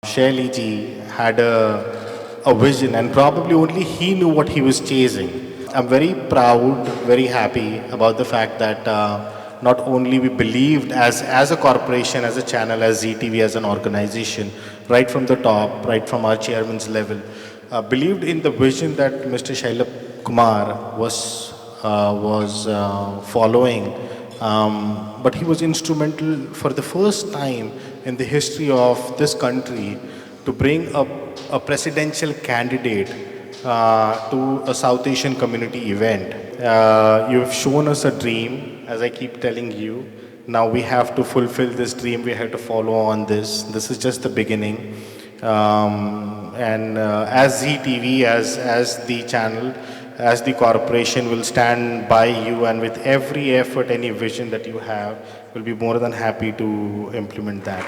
Shaili ji had a vision, and probably only he knew what he was chasing. I'm very proud, very happy about the fact that not only we believed as a corporation, as a channel, as ZTV, as an organization, right from the top, right from our chairman's level, believed in the vision that Mr. Shalabh Kumar was following. But he was instrumental for the first time in the history of this country to bring up a presidential candidate to a South Asian community event. You've shown us a dream, as I keep telling you. Now we have to fulfill this dream. We have to follow on this. This is just the beginning. And as ZTV, as the channel, as the corporation, will stand by you, and with every effort, any vision that you have, we'll be more than happy to implement that.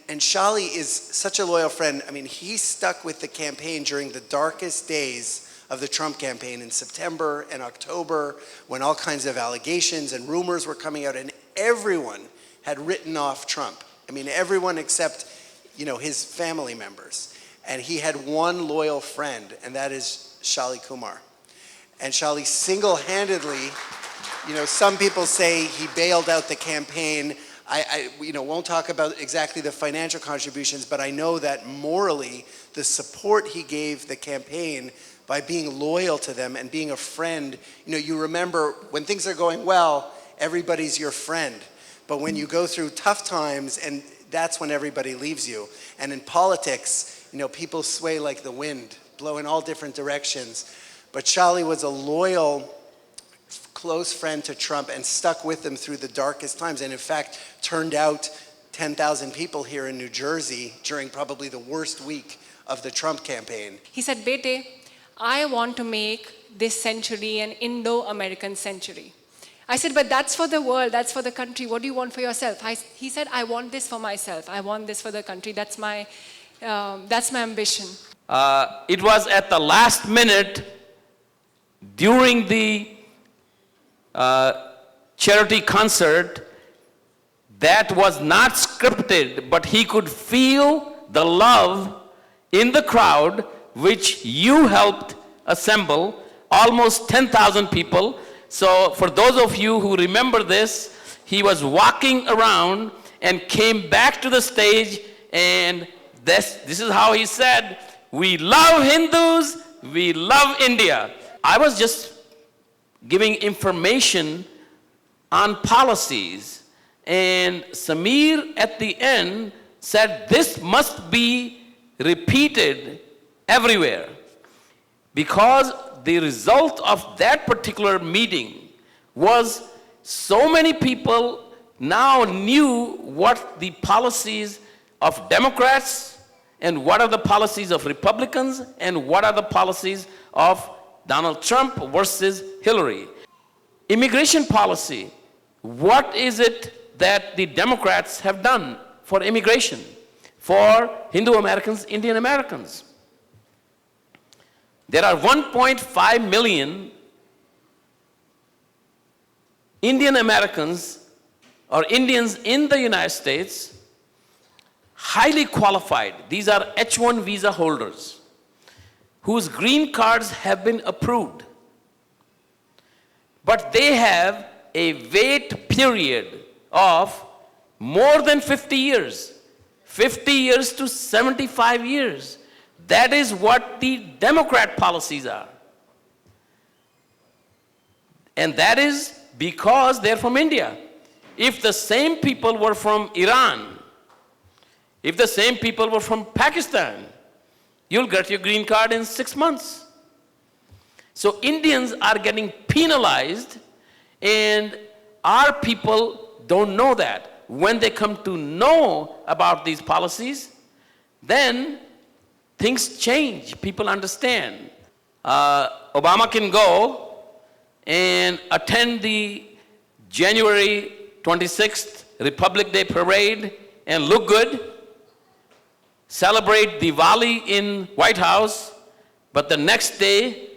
And Shaili is such a loyal friend. I mean, he stuck with the campaign during the darkest days of the Trump campaign in September and October, when all kinds of allegations and rumors were coming out, and everyone had written off Trump. I mean, everyone except, his family members. And he had one loyal friend, and that is Shaili Kumar. And Shaili single-handedly, some people say he bailed out the campaign. I won't talk about exactly the financial contributions, but I know that morally, the support he gave the campaign by being loyal to them and being a friend. You remember when things are going well, everybody's your friend. But when you go through tough times, and that's when everybody leaves you. And in politics, people sway like the wind, blow in all different directions. But Shaili was a loyal, close friend to Trump and stuck with him through the darkest times. And in fact, turned out 10,000 people here in New Jersey during probably the worst week of the Trump campaign. He said, Bete, I want to make this century an Indo-American century. I said, but that's for the world, that's for the country. What do you want for yourself? He said, I want this for myself. I want this for the country. That's my ambition. It was at the last minute during the charity concert that was not scripted, but he could feel the love in the crowd, which you helped assemble, almost 10,000 people. So for those of you who remember this, he was walking around and came back to the stage, and this is how he said, "We love Hindus, we love India." I was just giving information on policies, and Samir at the end said, this must be repeated everywhere, because the result of that particular meeting was so many people now knew what the policies of Democrats and what are the policies of Republicans and what are the policies of Donald Trump versus Hillary. Immigration policy, what is it that the Democrats have done for immigration, for Hindu Americans, Indian Americans? There are 1.5 million Indian Americans or Indians in the United States, highly qualified. These are H-1 visa holders whose green cards have been approved. But they have a wait period of more than 50 years, 50 years to 75 years. That is what the Democrat policies are. And that is because they're from India. If the same people were from Iran, if the same people were from Pakistan, you'll get your green card in 6 months. So Indians are getting penalized, and our people don't know that. When they come to know about these policies, then things change. People understand. Obama can go and attend the January 26th Republic Day parade and look good, celebrate Diwali in White House, but the next day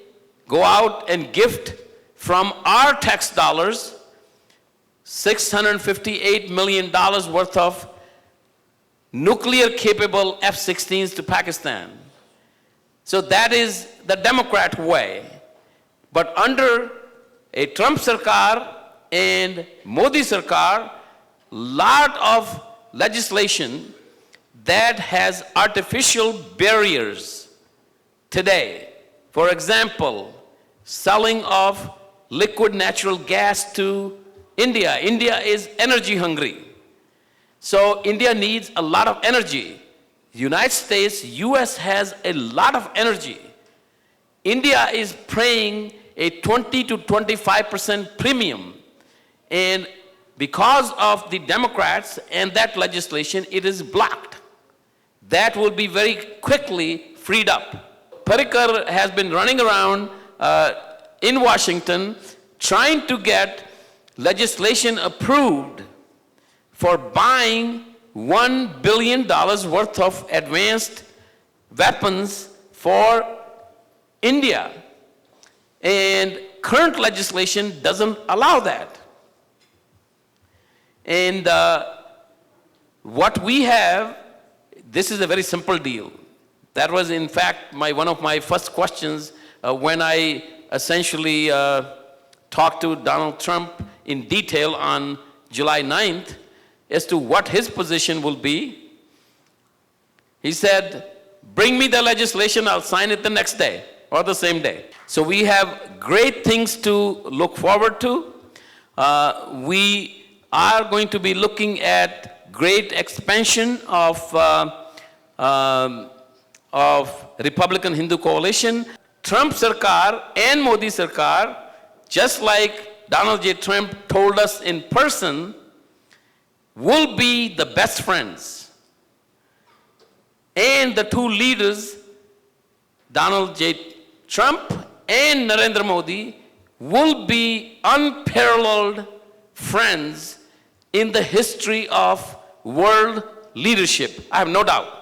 go out and gift from our tax dollars $658 million worth of nuclear-capable F-16s to Pakistan. So that is the Democrat way. But under a Trump Sarkar and Modi Sarkar, lot of legislation that has artificial barriers today. For example, selling of liquid natural gas to India. India is energy hungry. So India needs a lot of energy. United States, US has a lot of energy. India is paying a 20 to 25% premium. And because of the Democrats and that legislation, it is blocked. That will be very quickly freed up. Parikar has been running around in Washington trying to get legislation approved for buying $1 billion worth of advanced weapons for India. And current legislation doesn't allow that. And what we have, this is a very simple deal. That was, in fact, one of my first questions when I essentially talked to Donald Trump in detail on July 9th as to what his position will be. He said, bring me the legislation, I'll sign it the next day or the same day. So we have great things to look forward to. We are going to be looking at great expansion of Republican Hindu coalition. Trump Sarkar and Modi Sarkar, just like Donald J. Trump told us in person, will be the best friends. And the two leaders, Donald J. Trump and Narendra Modi, will be unparalleled friends in the history of world leadership. I have no doubt.